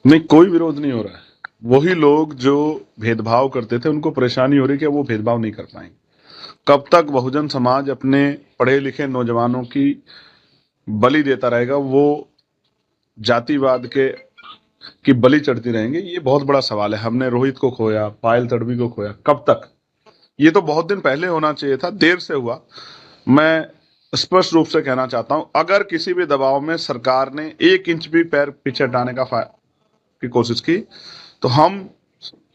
नहीं, कोई विरोध नहीं हो रहा है। वही लोग जो भेदभाव करते थे उनको परेशानी हो रही है कि वो भेदभाव नहीं कर पाएंगे। कब तक बहुजन समाज अपने पढ़े लिखे नौजवानों की बलि देता रहेगा, वो जातिवाद के की बलि चढ़ती रहेंगे, ये बहुत बड़ा सवाल है। हमने रोहित को खोया, पायल तडवी को खोया, कब तक? ये तो बहुत दिन पहले होना चाहिए था, देर से हुआ। मैं स्पष्ट रूप से कहना चाहता हूं, अगर किसी भी दबाव में सरकार ने 1 इंच भी पैर पीछे हटाने की कोशिश की, तो हम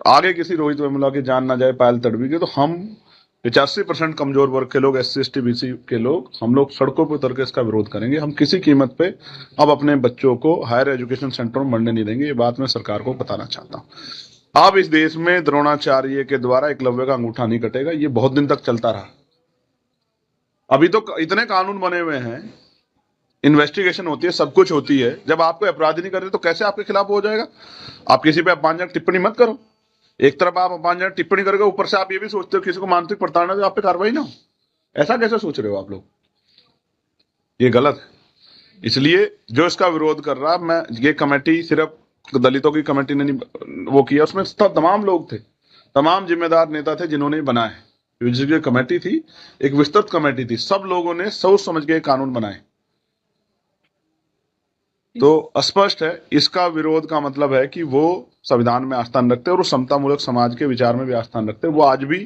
आगे किसी रोहित वेमुला की जान ना जाए, पायल तडवी की, तो हम 85% कमजोर वर्ग के लोग, SC ST BC के लोग, हम लोग सड़कों पर उतर के इसका विरोध करेंगे। हम किसी कीमत पे अब अपने बच्चों को हायर एजुकेशन सेंटर में बढ़ने नहीं देंगे। ये बात मैं सरकार को बताना चाहता हूँ। अब इस देश में द्रोणाचार्य के द्वारा एकलव्य का अंगूठा नहीं कटेगा, ये बहुत दिन तक चलता रहा। अभी तो इतने कानून बने हुए हैं, इन्वेस्टिगेशन होती है, सब कुछ होती है। जब आपको अपराधी नहीं कर रहे तो कैसे आपके खिलाफ हो जाएगा? आप किसी पे अपमानजनक टिप्पणी मत करो। एक तरफ आप अपमानजनक टिप्पणी करोगे, ऊपर से आप ये भी सोचते हो किसी को मानसिक प्रताड़ना तो आप पे कार्रवाई ना हो। ऐसा कैसे सोच रहे हो आप लोग? ये गलत है। इसलिए जो इसका विरोध कर रहा, मैं ये कमेटी सिर्फ दलितों की कमेटी ने नहीं वो किया, उसमें तमाम लोग थे, तमाम जिम्मेदार नेता थे जिन्होंने बनाए। जो कमेटी थी, एक विस्तृत कमेटी थी, सब लोगों ने सोच समझ के कानून बनाए। तो स्पष्ट है, इसका विरोध का मतलब है कि वो संविधान में आस्था नहीं रखते और वो समतामूलक समाज के विचार में भी आस्था नहीं रखते। वो आज भी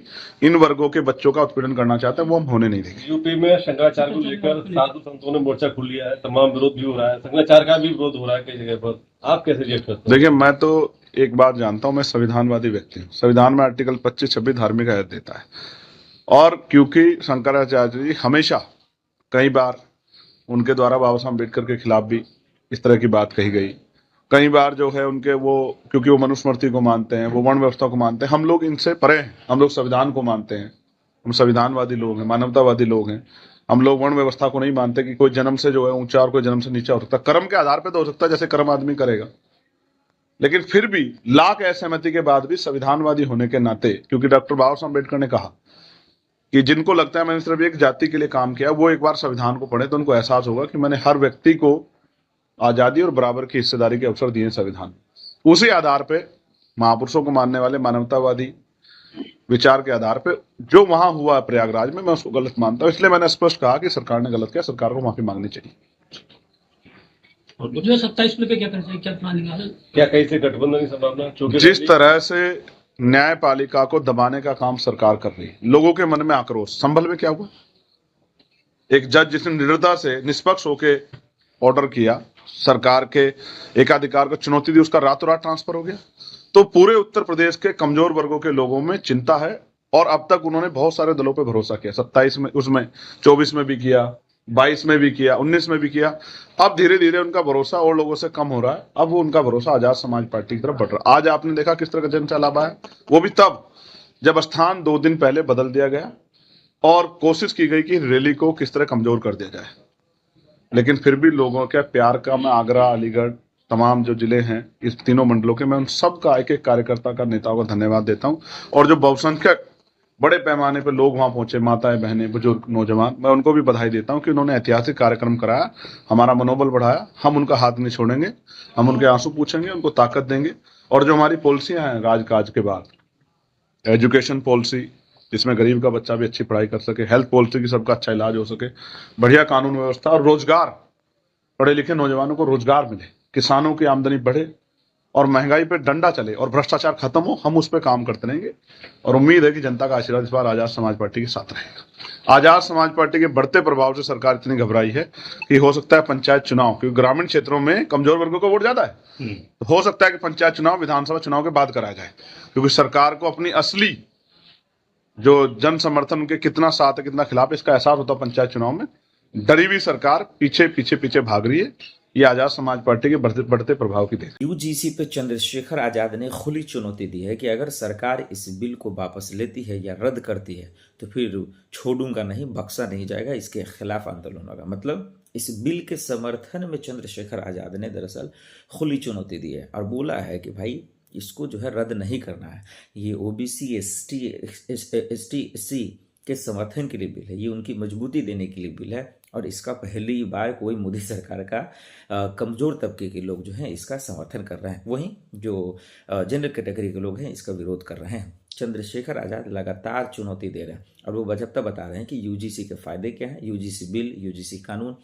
इन वर्गों के बच्चों का उत्पीड़न करना चाहते हैं, वो हम होने नहीं देंगे। यूपी में शंकराचार्य को लेकर साधु संतों ने मोर्चा खोल लिया है, तमाम विरोध भी हो रहा है, शंकराचार्य का भी विरोध हो रहा है कई जगह पर। आप कैसे रिएक्ट करते हैं? देखिए, मैं तो एक बात जानता हूं, मैं संविधानवादी व्यक्ति हूं। संविधान में आर्टिकल 25-26 धार्मिक आयत देता है, और क्योंकि शंकराचार्य जी हमेशा, कई बार उनके द्वारा बाबा साहब अम्बेडकर के खिलाफ भी इस तरह की बात कही गई। कई बार जो है उनके वो, क्योंकि वो मनुस्मृति को मानते हैं, वो वर्ण व्यवस्था को मानते हैं, हम लोग इनसे परे हैं। हम लोग संविधान को मानते हैं, हम संविधानवादी लोग हैं, मानवतावादी लोग हैं। हम लोग वर्ण व्यवस्था को नहीं मानते कि कोई जन्म से जो है ऊंचा और कोई जन्म से नीचा हो सकता। कर्म के आधार पर तो हो सकता है, जैसे कर्म आदमी करेगा। लेकिन फिर भी लाख असहमति के बाद भी संविधानवादी होने के नाते, क्योंकि डॉक्टर बाबा साहब अम्बेडकर ने कहा कि जिनको लगता है मैंने सिर्फ एक जाति के लिए काम किया, वो एक बार संविधान को पढ़े तो उनको एहसास होगा कि मैंने हर व्यक्ति को आजादी और बराबर की हिस्सेदारी के अवसर दिए संविधान। उसी आधार पे, महापुरुषों को मानने वाले मानवतावादी विचार के आधार पे जो वहां हुआ प्रयागराज में, मैं उसको गलत मानता हूं। इसलिए मैंने स्पष्ट कहा कि सरकार ने गलत किया, सरकार को माफी मांगनी चाहिए। जो 27 पे क्या करना चाहिए, क्या प्लानिंग है? क्या कहीं से गठबंधन की संभावना? जिस तरह से न्यायपालिका को दबाने का काम सरकार कर रही है, लोगों के मन में आक्रोश। संभल में क्या हुआ? एक जज जिसने निर्दयता से, निष्पक्ष होकर ऑर्डर किया, सरकार के एकाधिकार को चुनौती दी, उसका रातों रात ट्रांसफर हो गया। तो पूरे उत्तर प्रदेश के कमजोर वर्गों के लोगों में चिंता है, और अब तक उन्होंने बहुत सारे दलों पर भरोसा किया। 27 में, उसमें 24 में भी किया, 22 में भी किया, 19 में भी किया। अब धीरे धीरे उनका भरोसा और लोगों से कम हो रहा है। अब वो उनका भरोसा आजाद समाज पार्टी की तरफ बढ़ रहा है। आज आपने देखा किस तरह का जन सैलाब आया, वो भी तब जब स्थान 2 दिन पहले बदल दिया गया और कोशिश की गई कि रैली को किस तरह कमजोर कर दिया जाए। लेकिन फिर भी लोगों के प्यार का, मैं आगरा, अलीगढ़, तमाम जो जिले हैं इस तीनों मंडलों के, मैं उन सब का, एक एक कार्यकर्ता का, नेताओं का धन्यवाद देता हूं। और जो बहुसंख्यक बड़े पैमाने पर लोग वहां पहुंचे, माताएं, बहनें, बुजुर्ग, नौजवान, मैं उनको भी बधाई देता हूं कि उन्होंने ऐतिहासिक कार्यक्रम कराया, हमारा मनोबल बढ़ाया। हम उनका हाथ नहीं छोड़ेंगे, हम उनके आंसू पूछेंगे, उनको ताकत देंगे। और जो हमारी पॉलिसियां हैं राजकाज के बाद, एजुकेशन पॉलिसी जिसमें गरीब का बच्चा भी अच्छी पढ़ाई कर सके, हेल्थ पॉलिसी की सबका अच्छा इलाज हो सके, बढ़िया कानून व्यवस्था और रोजगार, पढ़े लिखे नौजवानों को रोजगार मिले, किसानों की आमदनी बढ़े और महंगाई पे डंडा चले और भ्रष्टाचार खत्म हो, हम उस पर काम करते रहेंगे। और उम्मीद है कि जनता का आशीर्वाद इस बार आजाद समाज पार्टी के साथ रहेगा। आजाद समाज पार्टी के बढ़ते प्रभाव से सरकार इतनी घबराई है कि हो सकता है पंचायत चुनाव, क्योंकि ग्रामीण क्षेत्रों में कमजोर वर्गों का वोट ज्यादा है, तो हो सकता है कि पंचायत चुनाव विधानसभा चुनाव के बाद कराया जाए, क्योंकि सरकार को अपनी असली जो जन समर्थन उनके कितना साथ है, कितना खिलाफ है, इसका एहसास होता है पंचायत चुनाव में। डरी हुई सरकार पीछे पीछे पीछे भाग रही है। ये आजाद समाज पार्टी के बढ़ते बढ़ते प्रभाव की देख। यूजीसी पे चंद्रशेखर आजाद ने खुली चुनौती दी है कि अगर सरकार इस बिल को वापस लेती है या रद्द करती है तो फिर छोड़ूंगा नहीं, बख्शा नहीं जाएगा, इसके खिलाफ आंदोलन होगा। मतलब इस बिल के समर्थन में चंद्रशेखर आजाद ने दरअसल खुली चुनौती दी है और बोला है कि भाई इसको जो है रद्द नहीं करना है। ये ओबीसी, एसटी, एससी के समर्थन के लिए बिल है, ये उनकी मजबूती देने के लिए बिल है और इसका पहली बार कोई मोदी सरकार का कमज़ोर तबके के लोग जो हैं इसका समर्थन कर रहे हैं, वहीं जो जनरल कैटेगरी के लोग हैं इसका विरोध कर रहे हैं। चंद्रशेखर आज़ाद लगातार चुनौती दे रहे हैं और वो बजप्ता बता रहे हैं कि यूजीसी के फ़ायदे क्या हैं, यूजीसी बिल, यूजीसी कानून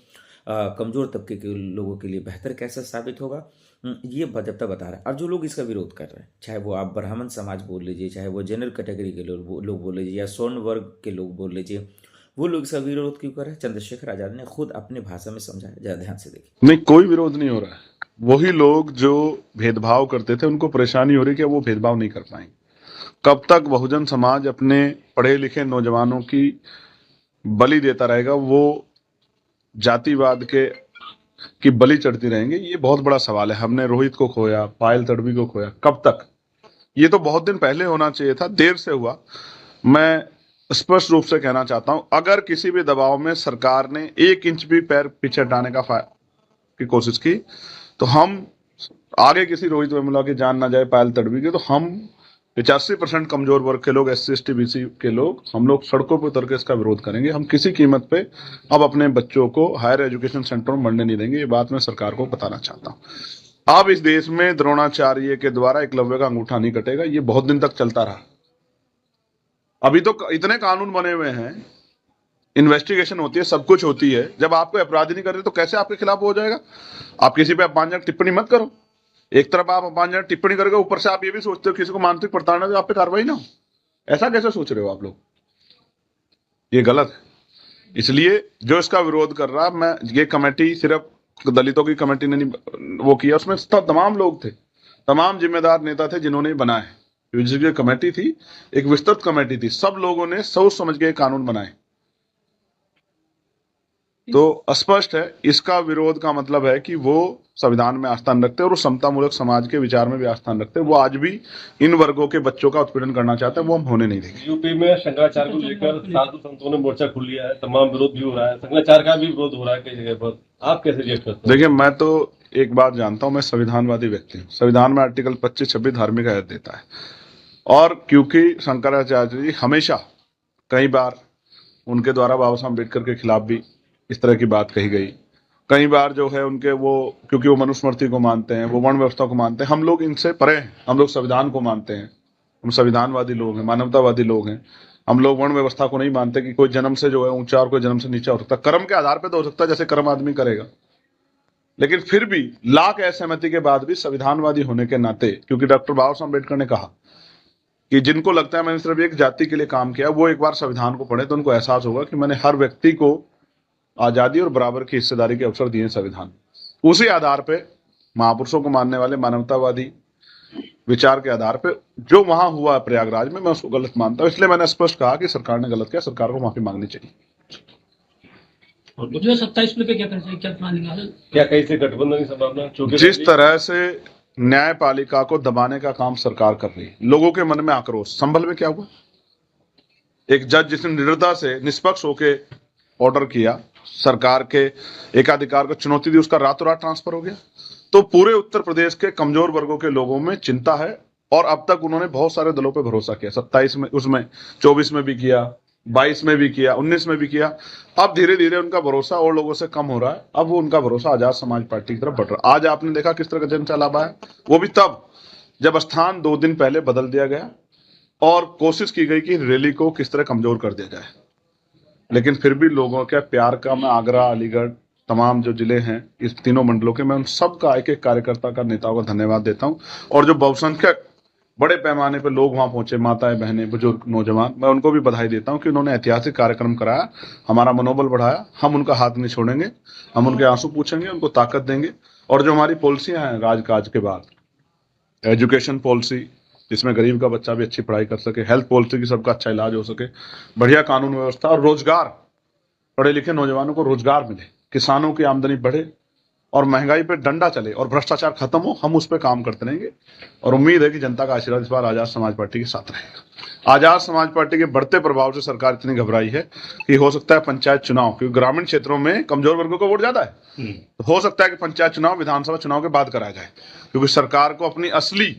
कमज़ोर तबके के लोगों के लिए बेहतर कैसे साबित होगा, ये बजप्ता बता रहा है। और जो लोग इसका विरोध कर रहे हैं, चाहे वो आप ब्राह्मण समाज बोल लीजिए, चाहे वो जनरल कैटेगरी के लोग बोल लीजिए या स्वर्ण वर्ग के लोग बोल लीजिए, वो लोग इसका विरोध क्यों कर रहे हैं? चंद्रशेखर आज़ाद ने खुद अपनी भाषा में समझाया, जरा ध्यान से देखिए। नहीं, कोई विरोध नहीं हो रहा है। वही लोग जो भेदभाव करते थे उनको परेशानी हो रही कि वो भेदभाव नहीं कर पाएंगे। कब तक बहुजन समाज अपने पढ़े लिखे नौजवानों की बलि देता रहेगा, वो जातिवाद की बलि चढ़ती रहेंगे? ये बहुत बड़ा सवाल है। हमने रोहित को खोया, पायल तडवी को खोया, कब तक? ये तो बहुत दिन पहले होना चाहिए था, देर से हुआ। मैं स्पष्ट रूप से कहना चाहता हूं, अगर किसी भी दबाव में सरकार ने 1 इंच भी पैर पीछे हटाने की कोशिश की तो हम आगे किसी रोहित वेमुला की जान ना जाए, पायल तडवी की, तो हम 85% कमजोर वर्ग के लोग, SC ST BC के लोग, हम लोग सड़कों पर उतर के इसका विरोध करेंगे। हम किसी कीमत पे अब अपने बच्चों को हायर एजुकेशन सेंटरों में बढ़ने नहीं देंगे। ये बात मैं सरकार को बताना चाहता हूँ। अब इस देश में द्रोणाचार्य के द्वारा एकलव्य का अंगूठा नहीं कटेगा। ये बहुत दिन तक चलता रहा। अभी तो इतने कानून बने हुए हैं, इन्वेस्टिगेशन होती है, सब कुछ होती है। जब आपको अपराधी नहीं कर रहे तो कैसे आपके खिलाफ हो जाएगा? आप किसी पे अपमानजनक टिप्पणी मत करो। एक तरफ आप अपमानजनक टिप्पणी करोगे, ऊपर से आप ये भी सोचते हो किसी को मानसिक प्रताड़ना तो आप पे कार्रवाई ना हो। ऐसा कैसे सोच रहे हो आप लोग? ये गलत है। इसलिए जो इसका विरोध कर रहा, मैं ये कमेटी सिर्फ दलितों की कमेटी ने नहीं वो किया, उसमें तमाम लोग थे, तमाम जिम्मेदार नेता थे जिन्होंने बनाए। यूजीसी कमेटी थी, एक विस्तृत कमेटी थी, सब लोगों ने सोच समझ के कानून बनाए। तो स्पष्ट है, इसका विरोध का मतलब है कि वो संविधान में आस्थान रखते हैं और समतामूलक समाज के विचार में भी आस्थान रखते हैं। वो आज भी इन वर्गों के बच्चों का उत्पीड़न करना चाहते हैं, वो हम होने नहीं देंगे। यूपी में शंकराचार्य को लेकर साधु संतों ने मोर्चा खोल लिया है, तमाम विरोध भी हो रहा है, शंकराचार्य का भी विरोध हो रहा है कई जगह पर। आप कैसे रिएक्ट करते हैं? देखिए, मैं तो एक बात जानता हूं, मैं संविधानवादी व्यक्ति हूँ। संविधान में आर्टिकल 25-26 धार्मिक आयत देता है, और क्योंकि शंकराचार्य जी हमेशा कई बार उनके द्वारा बाबा साहब अम्बेडकर के खिलाफ भी इस तरह की बात कही गई, कई बार जो है उनके वो, क्योंकि वो मनुस्मृति को मानते हैं, वो वर्ण व्यवस्था को मानते हैं। हम लोग इनसे परे हैं, हम लोग संविधान को मानते हैं, हम संविधानवादी लोग हैं, मानवतावादी लोग हैं। हम लोग वर्ण व्यवस्था को नहीं मानते कि कोई जन्म से जो है ऊंचा और कोई जन्म से नीचा हो सकता। कर्म के आधार पर तो हो सकता है, जैसे कर्म आदमी करेगा, लेकिन फिर भी लाख असहमति के बाद भी संविधानवादी होने के नाते, क्योंकि डॉक्टर बाबा साहब अम्बेडकर ने कहा कि जिनको लगता है मैंने सिर्फ एक जाति के लिए काम किया, वो एक बार संविधान को पढ़े तो उनको एहसास होगा कि मैंने हर व्यक्ति को आजादी और बराबर की हिस्सेदारी के अवसर दिए संविधान। उसी आधार पे महापुरुषों को मानने वाले मानवतावादी विचार के आधार पे जो वहां हुआ प्रयागराज में, मैं उसको गलत मानता हूं। इसलिए मैंने स्पष्ट कहा कि सरकार ने गलत किया, सरकार को माफी मांगनी चाहिए। जो 27 पे क्या करना चाहिए, क्या प्लानिंग है? क्या कहीं से गठबंधन की संभावना? जिस तरह से न्यायपालिका को दबाने का काम सरकार कर रही है, लोगों के मन में आक्रोश। संभल में क्या हुआ? एक जज जिसने निडरता से निष्पक्ष होके ऑर्डर किया, सरकार के एकाधिकार को चुनौती दी, उसका रातों रात ट्रांसफर हो गया। तो पूरे उत्तर प्रदेश के कमजोर वर्गों के लोगों में चिंता है, और अब तक उन्होंने बहुत सारे दलों पर भरोसा किया। 27 में, उसमें 24 में भी किया, 22 में भी किया, 19 में भी किया। अब धीरे धीरे उनका भरोसा और लोगों से कम हो रहा है। अब वो उनका भरोसा आजाद समाज पार्टी की तरफ बढ़ रहा है। आज आपने देखा किस तरह का जन सैलाब आया, वो भी तब जब स्थान 2 दिन पहले बदल दिया गया और कोशिश की गई कि रैली को किस तरह कमजोर कर दिया जाए। लेकिन फिर भी लोगों के प्यार का, मैं आगरा, अलीगढ़, तमाम जो जिले हैं इस तीनों मंडलों के, मैं उन सब का, एक एक कार्यकर्ता का, नेताओं का धन्यवाद देता हूं। और जो बहुसंख्यक बड़े पैमाने पर लोग वहां पहुंचे, माताएं, बहनें, बुजुर्ग, नौजवान, मैं उनको भी बधाई देता हूं कि उन्होंने ऐतिहासिक कार्यक्रम कराया, हमारा मनोबल बढ़ाया। हम उनका हाथ नहीं छोड़ेंगे, हम उनके आंसू पूछेंगे, उनको ताकत देंगे। और जो हमारी पॉलिसियां हैं राजकाज के बाद, एजुकेशन पॉलिसी जिसमें गरीब का बच्चा भी अच्छी पढ़ाई कर सके, हेल्थ पॉलिसी की सबका अच्छा इलाज हो सके, बढ़िया कानून व्यवस्था और रोजगार, पढ़े लिखे नौजवानों को रोजगार मिले, किसानों की आमदनी बढ़े और महंगाई पे डंडा चले और भ्रष्टाचार खत्म हो, हम उस पर काम करते रहेंगे। और उम्मीद है कि जनता का आशीर्वाद इस बार आजाद समाज पार्टी के साथ रहेगा। आजाद समाज पार्टी के बढ़ते प्रभाव से सरकार इतनी घबराई है कि हो सकता है पंचायत चुनाव, क्योंकि ग्रामीण क्षेत्रों में कमजोर वर्गों का वोट ज्यादा है, तो हो सकता है कि पंचायत चुनाव विधानसभा चुनाव के बाद कराया जाए, क्योंकि सरकार को अपनी असली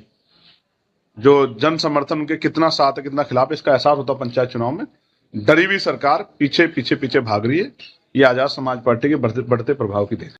जो जन समर्थन उनके कितना साथ है, कितना खिलाफ है, इसका एहसास होता है पंचायत चुनाव में। डरी हुई सरकार पीछे पीछे पीछे भाग रही है। ये आजाद समाज पार्टी के बढ़ते बढ़ते प्रभाव की देन है।